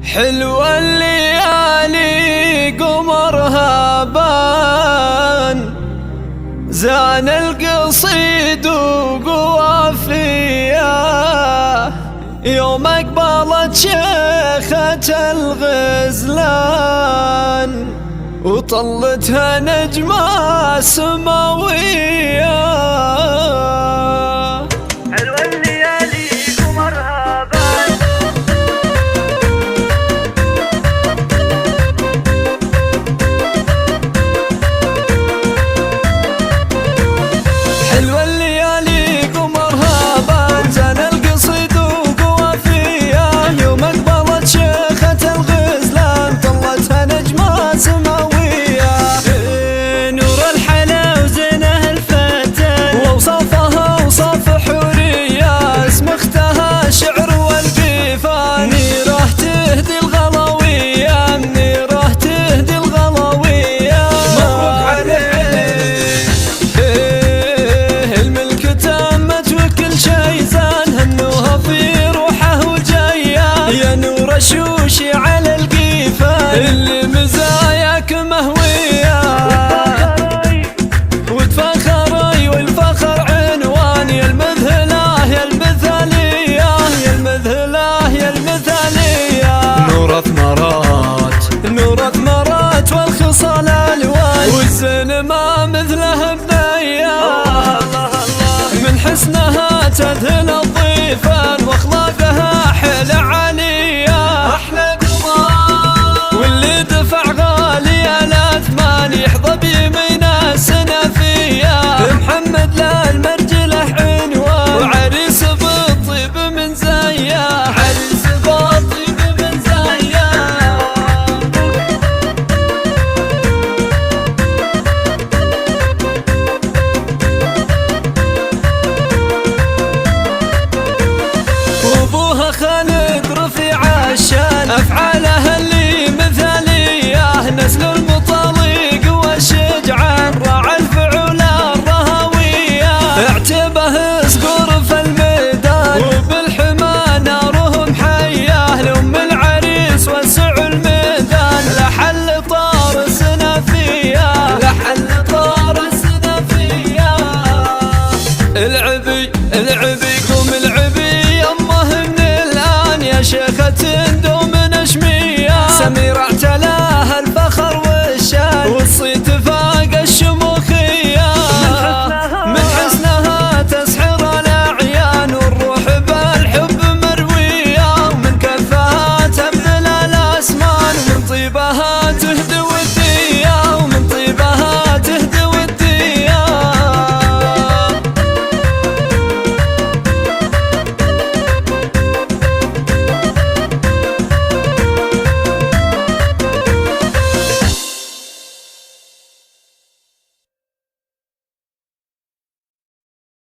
حلوة الليالي قمرها بان، زان القصيد وقوافيه، يوم اقبلت شيخة الغزلان وطلتها نجمة سماوية. حلوة الليالي قمرها بان، حلوة الليالي قمرها بان، زان القصيد وقوافيه، يوم اقبلت شيخة الغزلان طلتها نجمة سماوية. نور الحلا وزينه الفتان، ووصفها وصف حورية، اسم اختها شعر والقيفان، منيرة تهدي الغلاوية، منيرة تهدي الغلاوية. مبروك عليك الملك تمت وكل شي زان، هنوها في روحه وجايه، يا نور الشوشي على القيفان اللي مزاياك مهويه. وتفخري والفخر عنوان، يا المذهله يا المثاليه، يا المذهله يا المثاليه. نور ثمرات نور ثمرات والخصال الوان، والزين ما مثله بنيه، من حسنها تذهل الضيفان، واخلاقها حيل عاليه. احلى قمر واللي دفع غالي الاثمان، يحظى بيمينه سنافيه، محمد لا المرجله عنوان، وعريس بالطيب من زيه، عريس بالطيب من زيه. وابوها خالد رفيع الشان، افعالها اللي مثاليه، نسل المطالق والشجعان، راعى الفعول الرهويه، اعتبه صقور في الميدان، وبالحمى نارهم حيه، لام العريس وسع الميدان، لحل طار السنافيه، لحل طار السنافيه. العبي العبي قوم العبي يمه من الآن، يا شيخة دوم نشمية، سمير اعتلاها الفخر والشان، والصيت فاق الشموخية، من حسنها تسحر الأعيان، والروح بالحب مروية، ومن كفها تبذل الأسمان، ومن طيبها تهدوي